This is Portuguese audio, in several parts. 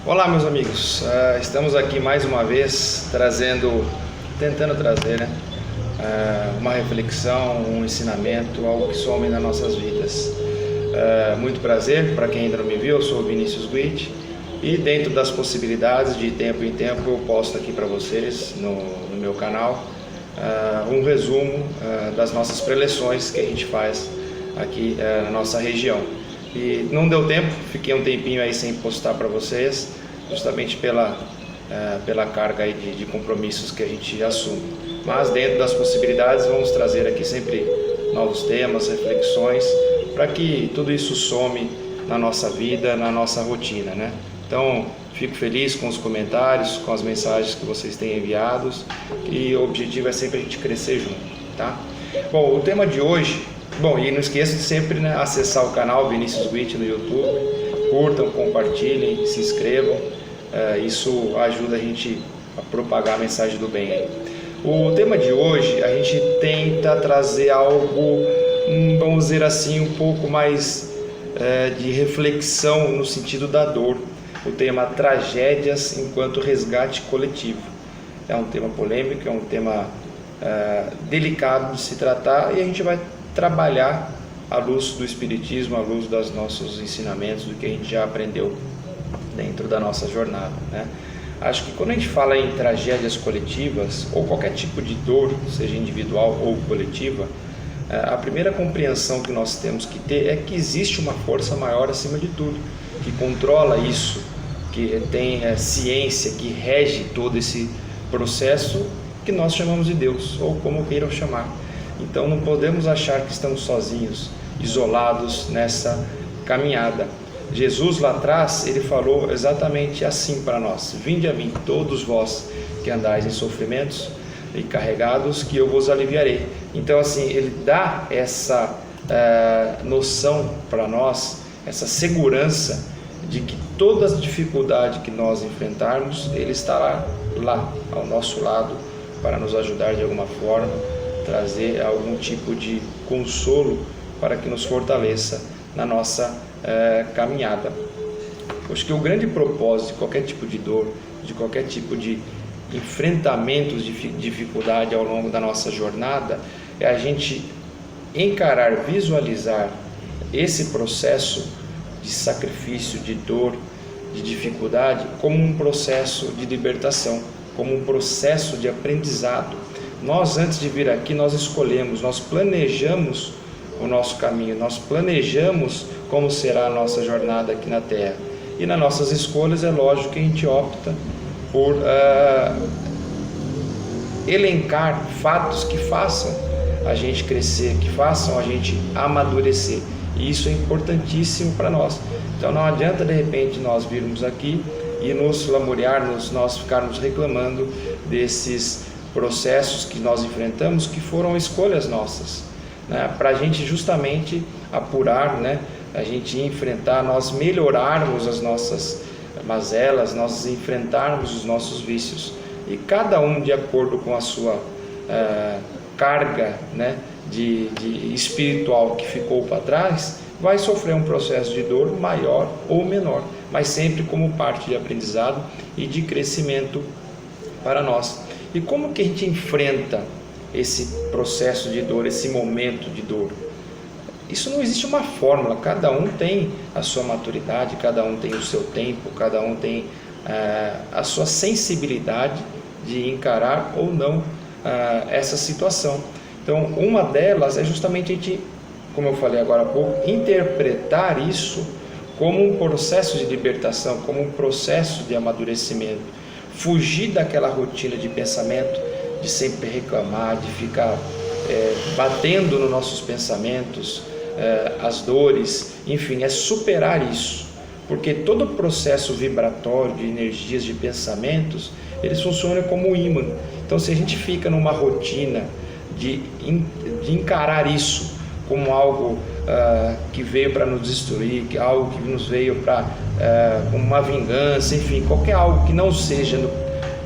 Olá, meus amigos. Estamos aqui mais uma vez tentando trazer, uma reflexão, um ensinamento, algo que some nas nossas vidas. Muito prazer, para quem ainda não me viu, eu sou o Vinícius Guit e dentro das possibilidades, de tempo em tempo, eu posto aqui para vocês no meu canal um resumo das nossas preleções que a gente faz aqui na nossa região. E não deu tempo, fiquei um tempinho aí sem postar para vocês, justamente pela carga aí de compromissos que a gente assume. Mas dentro das possibilidades vamos trazer aqui sempre novos temas, reflexões, para que tudo isso some na nossa vida, na nossa rotina, né? Então, fico feliz com os comentários, com as mensagens que vocês têm enviados, e o objetivo é sempre a gente crescer junto, tá? Bom, o tema de hoje... Bom, e não esqueça de sempre acessar o canal Vinícius Guit no YouTube, curtam, compartilhem, se inscrevam, isso ajuda a gente a propagar a mensagem do bem aí. O tema de hoje, a gente tenta trazer algo, vamos dizer assim, um pouco mais de reflexão no sentido da dor. O tema tragédias enquanto resgate coletivo. É um tema polêmico, é um tema delicado de se tratar, e a gente vai trabalhar à luz do Espiritismo, à luz dos nossos ensinamentos, do que a gente já aprendeu dentro da nossa jornada, né? Acho que quando a gente fala em tragédias coletivas, ou qualquer tipo de dor, seja individual ou coletiva, a primeira compreensão que nós temos que ter é que existe uma força maior acima de tudo, que controla isso, que tem ciência, que rege todo esse processo que nós chamamos de Deus, ou como queiram chamar. Então não podemos achar que estamos sozinhos, isolados nessa caminhada. Jesus lá atrás, ele falou exatamente assim para nós: vinde a mim, todos vós que andais em sofrimentos e carregados, que eu vos aliviarei. Então assim, ele dá essa noção para nós, essa segurança de que toda a dificuldade que nós enfrentarmos, ele estará lá ao nosso lado para nos ajudar de alguma forma, trazer algum tipo de consolo para que nos fortaleça na nossa caminhada. Acho que o grande propósito de qualquer tipo de dor, de qualquer tipo de enfrentamento de dificuldade ao longo da nossa jornada, é a gente encarar, visualizar esse processo de sacrifício, de dor, de dificuldade, como um processo de libertação, como um processo de aprendizado. Nós, antes de vir aqui, nós escolhemos, nós planejamos o nosso caminho, nós planejamos como será a nossa jornada aqui na Terra. E nas nossas escolhas é lógico que a gente opta por elencar fatos que façam a gente crescer, que façam a gente amadurecer. E isso é importantíssimo para nós. Então não adianta de repente nós virmos aqui e nos lamuriarmos, nós ficarmos reclamando desses processos que nós enfrentamos, que foram escolhas nossas, né? Para a gente justamente apurar, né? A gente enfrentar, nós melhorarmos as nossas mazelas, nós enfrentarmos os nossos vícios, e cada um de acordo com a sua carga, né? de espiritual que ficou para trás, vai sofrer um processo de dor maior ou menor, mas sempre como parte de aprendizado e de crescimento para nós. E como que a gente enfrenta esse processo de dor, esse momento de dor? Isso não existe uma fórmula, cada um tem a sua maturidade, cada um tem o seu tempo, cada um tem a sua sensibilidade de encarar ou não essa situação. Então, uma delas é justamente a gente, como eu falei agora há pouco, interpretar isso como um processo de libertação, como um processo de amadurecimento. Fugir daquela rotina de pensamento, de sempre reclamar, de ficar batendo nos nossos pensamentos, as dores, enfim, é superar isso. Porque todo o processo vibratório de energias, de pensamentos, eles funcionam como um ímã. Então, se a gente fica numa rotina de encarar isso como algo que veio para nos destruir, algo que nos veio para uma vingança, enfim, qualquer algo que não seja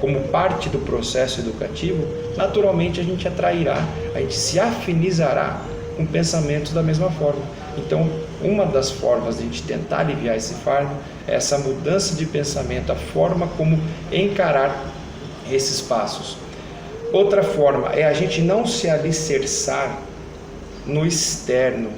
como parte do processo educativo, naturalmente a gente atrairá, a gente se afinizará com pensamentos da mesma forma. Então, uma das formas de a gente tentar aliviar esse fardo é essa mudança de pensamento, a forma como encarar esses passos. Outra forma é a gente não se alicerçar no externo,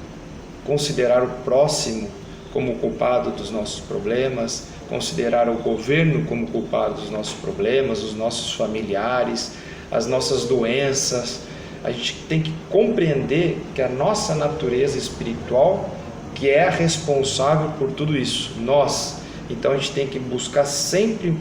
considerar o próximo como culpado dos nossos problemas, considerar o governo como culpado dos nossos problemas, os nossos familiares, as nossas doenças. A gente tem que compreender que a nossa natureza espiritual que é a responsável por tudo isso, nós. Então a gente tem que buscar sempre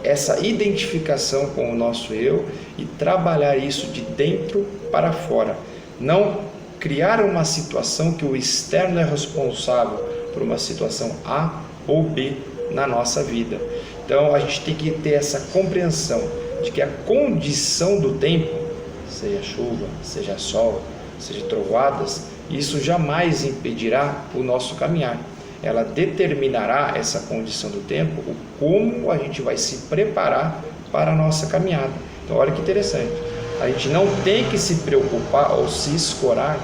essa identificação com o nosso eu e trabalhar isso de dentro para fora. Não criar uma situação que o externo é responsável por uma situação A ou B na nossa vida. Então a gente tem que ter essa compreensão de que a condição do tempo, seja chuva, seja sol, seja trovoadas, isso jamais impedirá o nosso caminhar. Ela determinará, essa condição do tempo, o como a gente vai se preparar para a nossa caminhada. Então olha que interessante, a gente não tem que se preocupar ou se escorar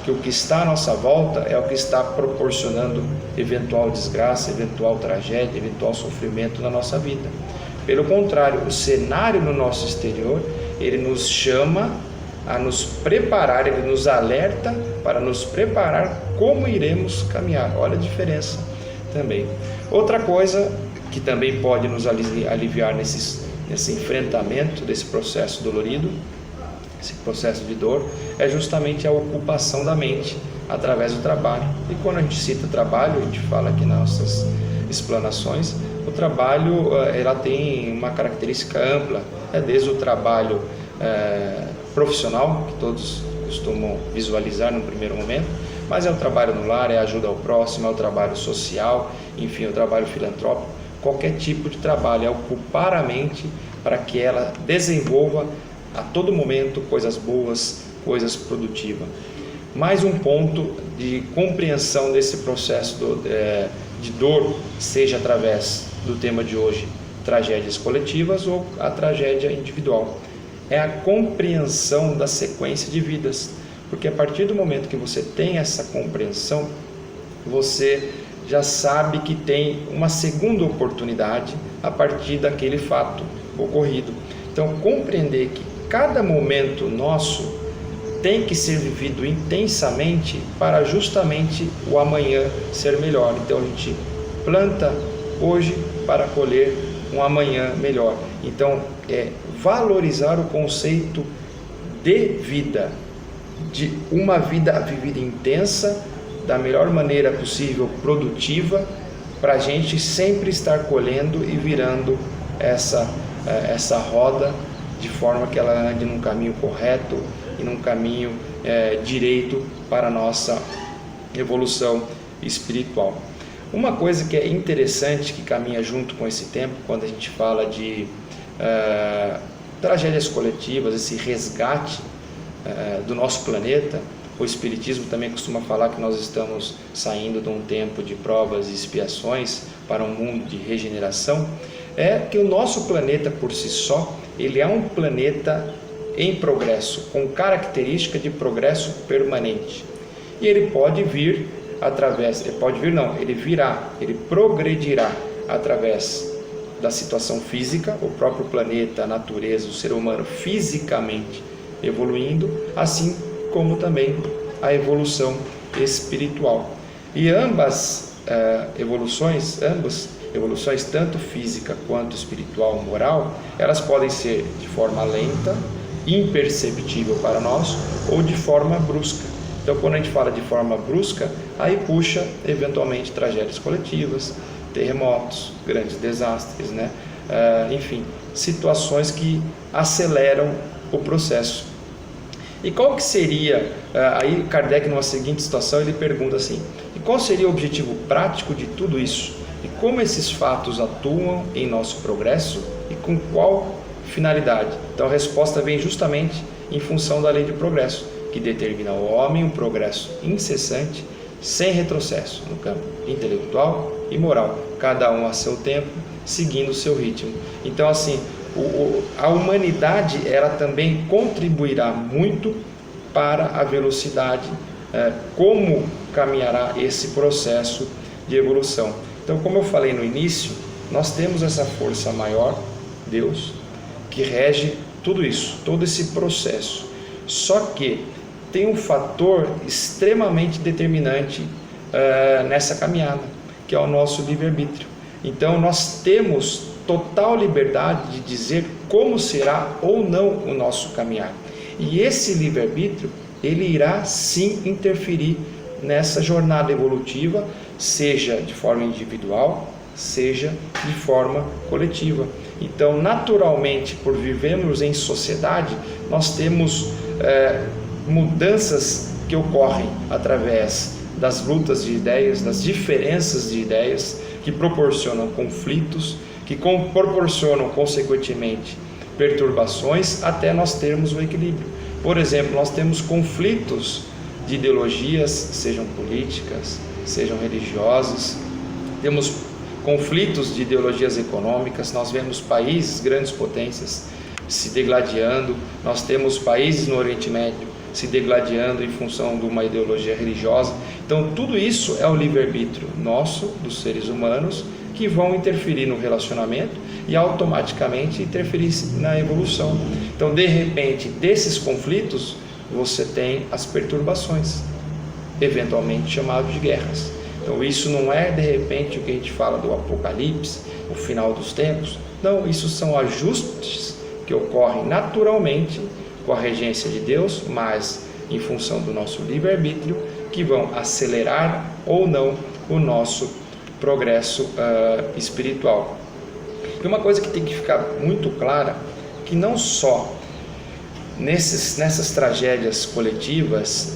que o que está à nossa volta é o que está proporcionando eventual desgraça, eventual tragédia, eventual sofrimento na nossa vida. Pelo contrário, o cenário no nosso exterior, ele nos chama a nos preparar, ele nos alerta para nos preparar como iremos caminhar. Olha a diferença também. Outra coisa que também pode nos aliviar nesse enfrentamento desse processo dolorido, esse processo de dor, é justamente a ocupação da mente através do trabalho. E quando a gente cita trabalho, a gente fala aqui nas nossas explanações, o trabalho ela tem uma característica ampla, desde o trabalho profissional, que todos costumam visualizar no primeiro momento, mas é o trabalho no lar, é a ajuda ao próximo, é o trabalho social, enfim, o trabalho filantrópico. Qualquer tipo de trabalho é ocupar a mente para que ela desenvolva a todo momento coisas boas, coisas produtivas. Mais um ponto de compreensão desse processo de dor, seja através do tema de hoje, tragédias coletivas ou a tragédia individual, é a compreensão da sequência de vidas, porque a partir do momento que você tem essa compreensão, você já sabe que tem uma segunda oportunidade a partir daquele fato ocorrido. Então, compreender que cada momento nosso tem que ser vivido intensamente para justamente o amanhã ser melhor. Então, a gente planta hoje para colher um amanhã melhor. Então, valorizar o conceito de vida, de uma vida vivida intensa, da melhor maneira possível, produtiva, para a gente sempre estar colhendo e virando essa roda de forma que ela ande num caminho correto e num caminho direito para a nossa evolução espiritual. Uma coisa que é interessante, que caminha junto com esse tempo, quando a gente fala de tragédias coletivas, esse resgate do nosso planeta, o Espiritismo também costuma falar que nós estamos saindo de um tempo de provas e expiações para um mundo de regeneração, é que o nosso planeta por si só, ele é um planeta em progresso, com característica de progresso permanente. E ele pode vir ele virá, ele progredirá através da situação física, o próprio planeta, a natureza, o ser humano fisicamente evoluindo, assim como também a evolução espiritual. E ambas evoluções, tanto física quanto espiritual, moral, elas podem ser de forma lenta, imperceptível para nós, ou de forma brusca. Então, quando a gente fala de forma brusca, aí puxa eventualmente tragédias coletivas, terremotos, grandes desastres, enfim, situações que aceleram o processo. E qual que seria, aí Kardec, numa seguinte situação, ele pergunta assim: e qual seria o objetivo prático de tudo isso? E como esses fatos atuam em nosso progresso e com qual finalidade? Então a resposta vem justamente em função da lei de progresso, que determina ao homem um progresso incessante, sem retrocesso, no campo intelectual e moral, cada um a seu tempo, seguindo o seu ritmo. Então, assim, a humanidade, ela também contribuirá muito para a velocidade como caminhará esse processo de evolução. Então, como eu falei no início, nós temos essa força maior, Deus, que rege tudo isso, todo esse processo. Só que tem um fator extremamente determinante nessa caminhada, que é o nosso livre-arbítrio. Então, nós temos total liberdade de dizer como será ou não o nosso caminhar. E esse livre-arbítrio, ele irá sim interferir nessa jornada evolutiva, seja de forma individual, seja de forma coletiva. Então, naturalmente, por vivermos em sociedade, nós temos mudanças que ocorrem através das lutas de ideias, das diferenças de ideias, que proporcionam conflitos, que proporcionam, consequentemente, perturbações, até nós termos o equilíbrio. Por exemplo, nós temos conflitos de ideologias, sejam políticas, sejam religiosas, temos conflitos de ideologias econômicas, nós vemos países, grandes potências, se degladiando, nós temos países no Oriente Médio se degladiando em função de uma ideologia religiosa. Então, tudo isso é o livre-arbítrio nosso, dos seres humanos, que vão interferir no relacionamento e automaticamente interferir na evolução. Então, de repente, desses conflitos, você tem as perturbações, eventualmente chamadas de guerras. Então, isso não é, de repente, o que a gente fala do apocalipse, o final dos tempos. Não, isso são ajustes que ocorrem naturalmente com a regência de Deus, mas em função do nosso livre-arbítrio, que vão acelerar ou não o nosso progresso espiritual. E uma coisa que tem que ficar muito clara, que não só nessas tragédias coletivas,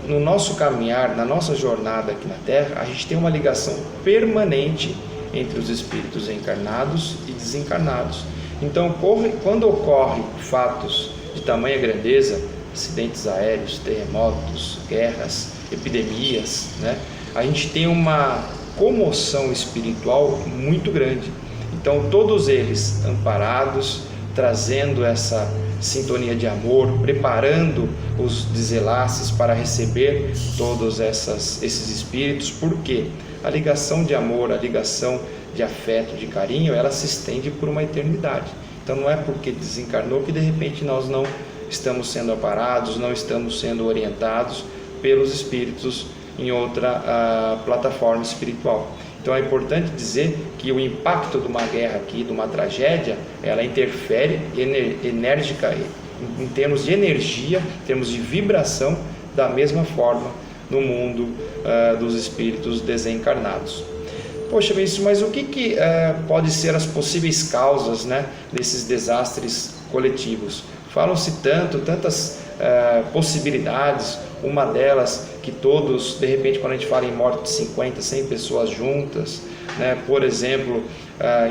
no nosso caminhar, na nossa jornada aqui na Terra, a gente tem uma ligação permanente entre os espíritos encarnados e desencarnados. Então, quando ocorrem fatos de tamanha grandeza, acidentes aéreos, terremotos, guerras, epidemias, né? A gente tem uma comoção espiritual muito grande. Então, todos eles amparados, trazendo essa sintonia de amor, preparando os desenlaces para receber todos esses espíritos, porque a ligação de amor, a ligação de afeto, de carinho, ela se estende por uma eternidade. Então, não é porque desencarnou que de repente nós não estamos sendo amparados, não estamos sendo orientados pelos espíritos em outra plataforma espiritual. Então é importante dizer que o impacto de uma guerra aqui, de uma tragédia, ela interfere enérgica, em termos de energia, em termos de vibração, da mesma forma no mundo dos espíritos desencarnados. Poxa, mas o que pode ser as possíveis causas, né, desses desastres coletivos? Falam-se tantas possibilidades, uma delas que todos, de repente, quando a gente fala em morte de 50, 100 pessoas juntas, né, por exemplo,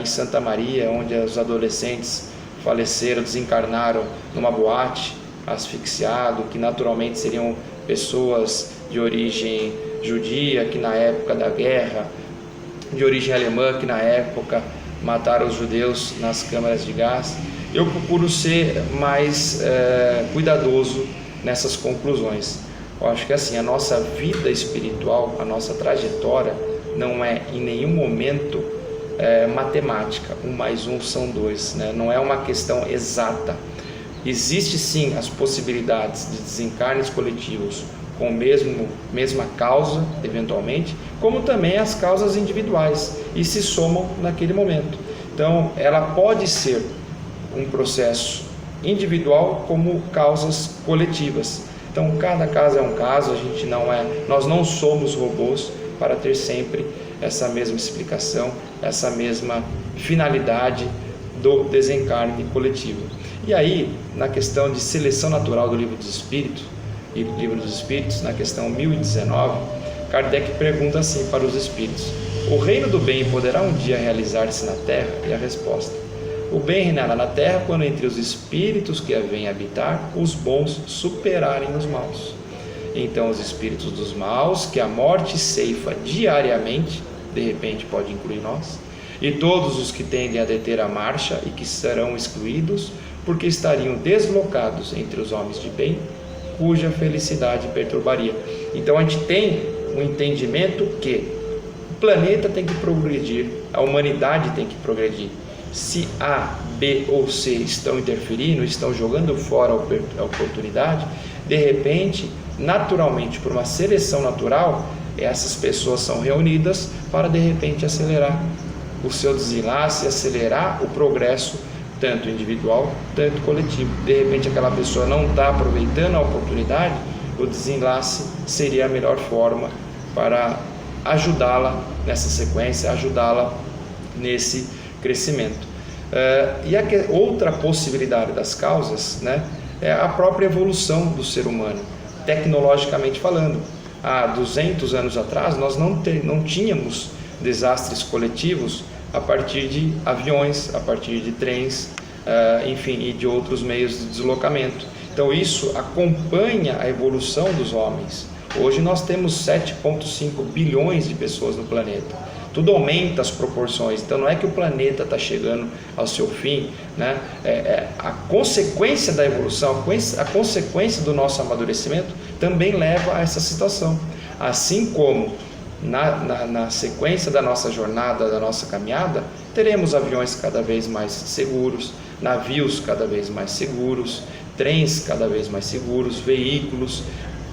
em Santa Maria, onde os adolescentes faleceram, desencarnaram numa boate, asfixiado, que naturalmente seriam pessoas de origem judia, que na época da guerra, de origem alemã, que na época mataram os judeus nas câmaras de gás. Eu procuro ser mais cuidadoso nessas conclusões. Eu acho que assim, a nossa vida espiritual, a nossa trajetória não é em nenhum momento matemática, 1 mais 1 são 2, né? Não é uma questão exata. Existe sim as possibilidades de desencarnes coletivos com mesma causa, eventualmente, como também as causas individuais, e se somam naquele momento. Então, ela pode ser um processo individual como causas coletivas. Então, cada caso é um caso, nós não somos robôs para ter sempre essa mesma explicação, essa mesma finalidade do desencarne coletivo. E aí, na questão de seleção natural do Livro dos Espíritos, na questão 1019, Kardec pergunta assim para os espíritos: o reino do bem poderá um dia realizar-se na Terra? E a resposta: o bem reinará na Terra quando entre os espíritos que a vêm habitar, os bons superarem os maus. Então os espíritos dos maus, que a morte ceifa diariamente, de repente pode incluir nós, e todos os que tendem a deter a marcha e que serão excluídos, porque estariam deslocados entre os homens de bem, cuja felicidade perturbaria. Então a gente tem um entendimento que o planeta tem que progredir, a humanidade tem que progredir. Se A, B ou C estão interferindo, estão jogando fora a oportunidade, de repente, naturalmente, por uma seleção natural, essas pessoas são reunidas para de repente acelerar o seu desenlace, acelerar o progresso tanto individual, tanto coletivo. De repente aquela pessoa não está aproveitando a oportunidade, o desenlace seria a melhor forma para ajudá-la nessa sequência, ajudá-la nesse crescimento. E a outra possibilidade das causas, né, é a própria evolução do ser humano, tecnologicamente falando. Há 200 anos atrás nós não tínhamos desastres coletivos a partir de aviões, a partir de trens, enfim, e de outros meios de deslocamento. Então isso acompanha a evolução dos homens. Hoje nós temos 7,5 bilhões de pessoas no planeta. Tudo aumenta as proporções, então não é que o planeta está chegando ao seu fim, né? A consequência da evolução, a consequência do nosso amadurecimento também leva a essa situação. Assim como na sequência da nossa jornada, da nossa caminhada, teremos aviões cada vez mais seguros, navios cada vez mais seguros, trens cada vez mais seguros, veículos,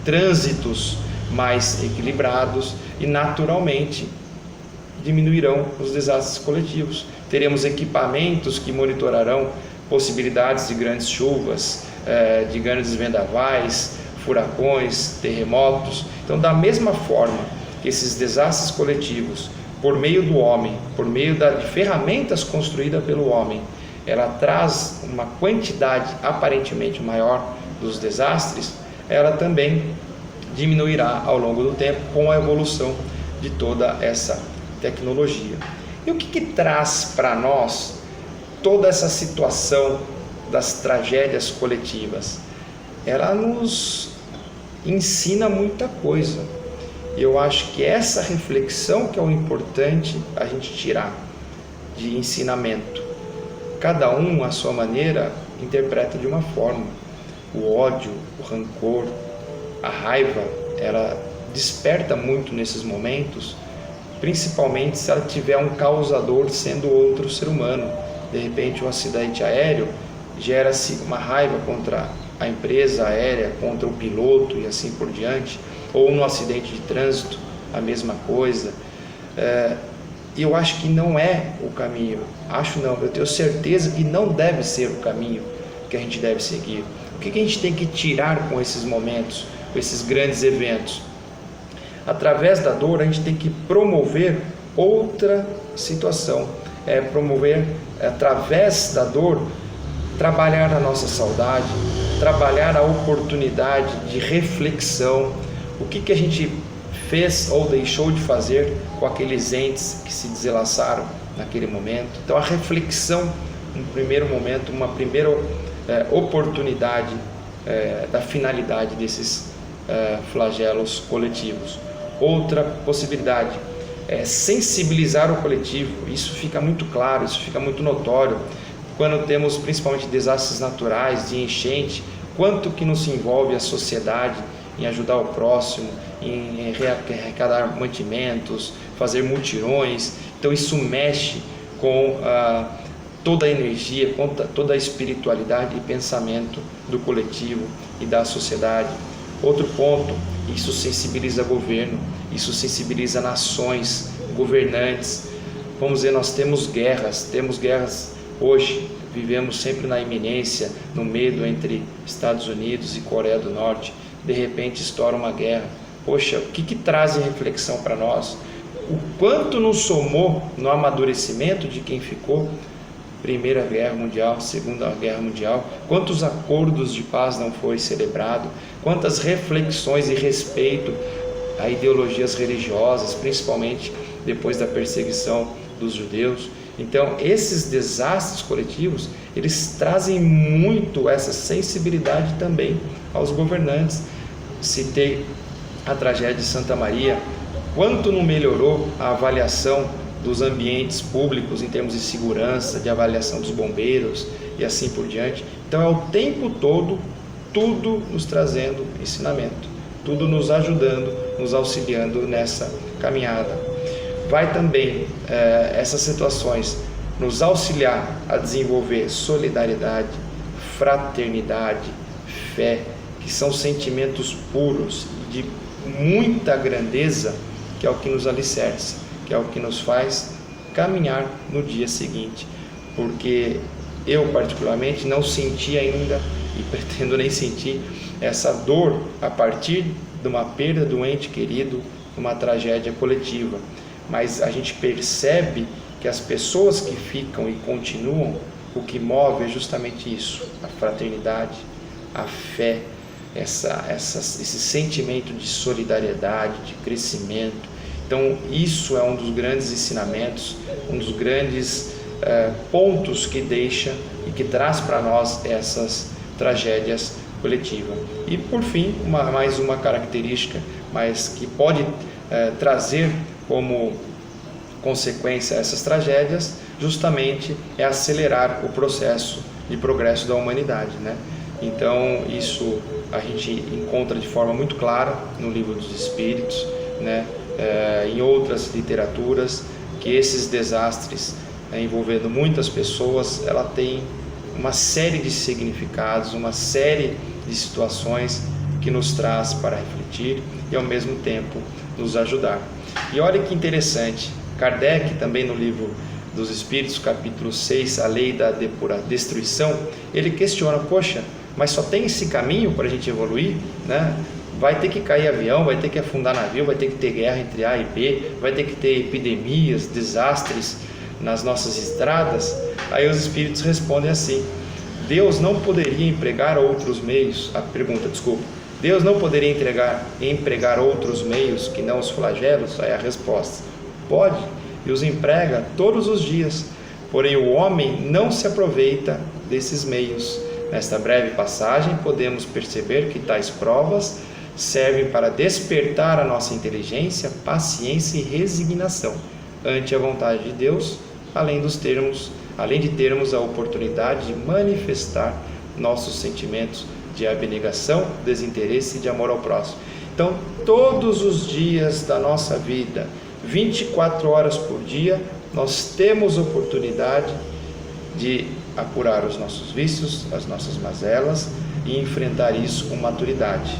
trânsitos mais equilibrados e naturalmente diminuirão os desastres coletivos. Teremos equipamentos que monitorarão possibilidades de grandes chuvas, de grandes vendavais, furacões, terremotos. Então, da mesma forma que esses desastres coletivos, por meio do homem, por meio de ferramentas construídas pelo homem, ela traz uma quantidade aparentemente maior dos desastres, ela também diminuirá ao longo do tempo com a evolução de toda essa tecnologia. E o que traz para nós toda essa situação das tragédias coletivas? Ela nos ensina muita coisa. Eu acho que essa reflexão que é o importante a gente tirar de ensinamento. Cada um, à sua maneira, interpreta de uma forma. O ódio, o rancor, a raiva, ela desperta muito nesses momentos, principalmente se ela tiver um causador sendo outro ser humano. De repente, um acidente aéreo gera-se uma raiva contra a empresa aérea, contra o piloto e assim por diante, ou no acidente de trânsito, a mesma coisa. E eu acho que não é o caminho, eu tenho certeza que não deve ser o caminho que a gente deve seguir. O que a gente tem que tirar com esses momentos, com esses grandes eventos? Através da dor, a gente tem que promover outra situação, promover, através da dor, trabalhar a nossa saudade, trabalhar a oportunidade de reflexão, o que a gente fez ou deixou de fazer com aqueles entes que se desenlaçaram naquele momento. Então a reflexão, um primeiro momento, uma primeira oportunidade da finalidade desses flagelos coletivos. Outra possibilidade é sensibilizar o coletivo. Isso fica muito claro, isso fica muito notório quando temos principalmente desastres naturais, de enchente, quanto que nos envolve a sociedade em ajudar o próximo, em arrecadar mantimentos, fazer mutirões. Então isso mexe com toda a energia, com toda a espiritualidade e pensamento do coletivo e da sociedade. Outro ponto, isso sensibiliza governo, isso sensibiliza nações, governantes. Vamos dizer, nós temos guerras hoje, vivemos sempre na iminência, no medo entre Estados Unidos e Coreia do Norte. De repente estoura uma guerra. Poxa, o que traz em reflexão para nós? O quanto nos somou no amadurecimento de quem ficou? Primeira Guerra Mundial, Segunda Guerra Mundial, quantos acordos de paz não foi celebrado, quantas reflexões e respeito a ideologias religiosas, principalmente depois da perseguição dos judeus. Então, esses desastres coletivos, eles trazem muito essa sensibilidade também aos governantes. Citei a tragédia de Santa Maria, quanto não melhorou a avaliação dos ambientes públicos em termos de segurança, de avaliação dos bombeiros e assim por diante. Então é o tempo todo tudo nos trazendo ensinamento. tudo nos ajudando, nos auxiliando nessa caminhada. Vai também, essas situações, nos auxiliar a desenvolver solidariedade, fraternidade, fé, que são sentimentos puros de muita grandeza, que é o que nos alicerça, que é o que nos faz caminhar no dia seguinte. Porque eu particularmente não senti ainda, e pretendo nem sentir, essa dor a partir de uma perda do ente querido, uma tragédia coletiva. Mas a gente percebe que as pessoas que ficam e continuam, o que move é justamente isso, a fraternidade, a fé, esse sentimento de solidariedade, de crescimento. Então isso é um dos grandes ensinamentos, um dos grandes pontos que deixa e que traz para nós essas tragédias coletivas. E por fim, mais uma característica, mas que pode trazer como consequência essas tragédias, justamente é acelerar o processo de progresso da humanidade, né? Então isso a gente encontra de forma muito clara no Livro dos Espíritos, né? Em outras literaturas, que esses desastres envolvendo muitas pessoas, ela tem uma série de significados, uma série de situações que nos traz para refletir e ao mesmo tempo nos ajudar. E olha que interessante, Kardec também no Livro dos Espíritos, capítulo 6, a lei da destruição, ele questiona, poxa, mas só tem esse caminho para a gente evoluir, né? Vai ter que cair avião, vai ter que afundar navio, vai ter que ter guerra entre A e B, vai ter que ter epidemias, desastres nas nossas estradas. Aí os Espíritos respondem assim: Deus não poderia empregar outros meios? Deus não poderia empregar outros meios que não os flagelos? Aí a resposta: pode, e os emprega todos os dias, porém o homem não se aproveita desses meios. Nesta breve passagem podemos perceber que tais provas servem para despertar a nossa inteligência, paciência e resignação ante a vontade de Deus, além de termos a oportunidade de manifestar nossos sentimentos de abnegação, desinteresse e de amor ao próximo. Então, todos os dias da nossa vida, 24 horas por dia, nós temos oportunidade de apurar os nossos vícios, as nossas mazelas e enfrentar isso com maturidade.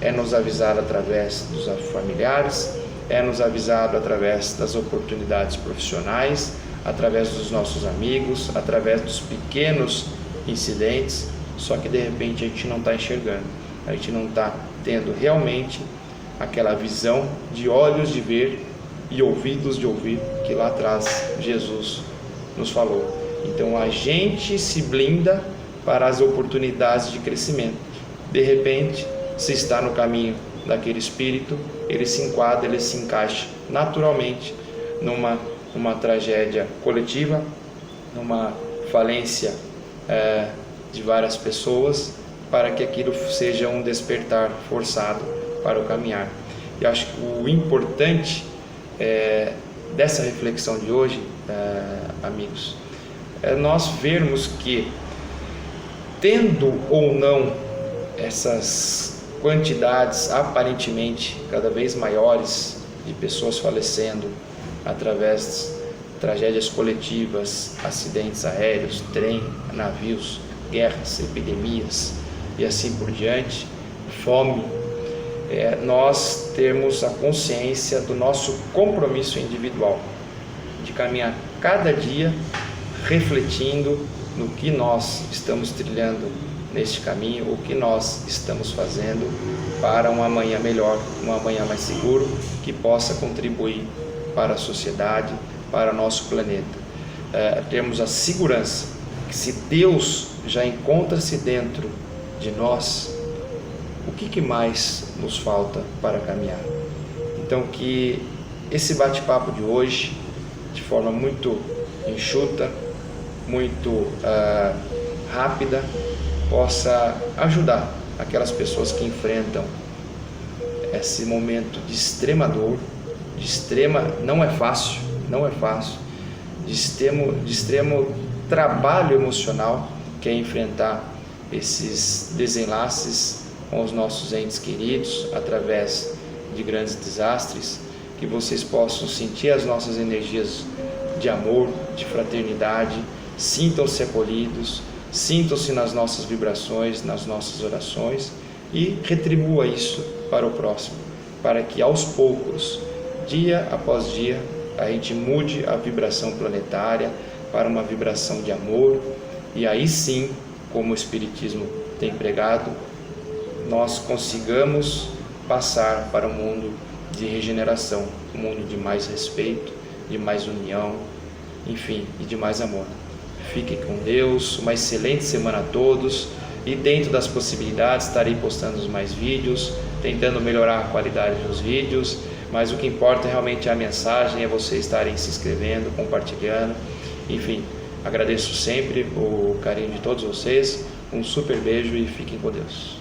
É nos avisado através dos familiares, é nos avisado através das oportunidades profissionais, através dos nossos amigos, através dos pequenos incidentes, só que de repente a gente não está enxergando, a gente não está tendo realmente aquela visão de olhos de ver e ouvidos de ouvir que lá atrás Jesus nos falou. Então a gente se blinda para as oportunidades de crescimento. De repente, se está no caminho daquele espírito, ele se enquadra, ele se encaixa naturalmente numa tragédia coletiva, numa falência de várias pessoas, para que aquilo seja um despertar forçado para o caminhar. E acho que o importante dessa reflexão de hoje, amigos, é nós vermos que, tendo ou não essas quantidades aparentemente cada vez maiores de pessoas falecendo através de tragédias coletivas, acidentes aéreos, trem, navios, guerras, epidemias e assim por diante, fome, nós termos a consciência do nosso compromisso individual de caminhar cada dia refletindo no que nós estamos trilhando neste caminho, o que nós estamos fazendo para um amanhã melhor, um amanhã mais seguro, que possa contribuir para a sociedade, para o nosso planeta. Temos a segurança que, se Deus já encontra-se dentro de nós, o que mais nos falta para caminhar? Então, que esse bate-papo de hoje, de forma muito enxuta, muito rápida, possa ajudar aquelas pessoas que enfrentam esse momento de extrema dor, não é fácil, de extremo trabalho emocional, que é enfrentar esses desenlaces com os nossos entes queridos através de grandes desastres, que vocês possam sentir as nossas energias de amor, de fraternidade, sintam-se acolhidos, sintam-se nas nossas vibrações, nas nossas orações e retribua isso para o próximo, para que aos poucos, dia após dia, a gente mude a vibração planetária para uma vibração de amor e aí sim, como o Espiritismo tem pregado, nós consigamos passar para um mundo de regeneração, um mundo de mais respeito, de mais união, enfim, e de mais amor. Fiquem com Deus, uma excelente semana a todos e dentro das possibilidades estarei postando mais vídeos, tentando melhorar a qualidade dos vídeos, mas o que importa realmente é a mensagem, é vocês estarem se inscrevendo, compartilhando, enfim, agradeço sempre o carinho de todos vocês, um super beijo e fiquem com Deus.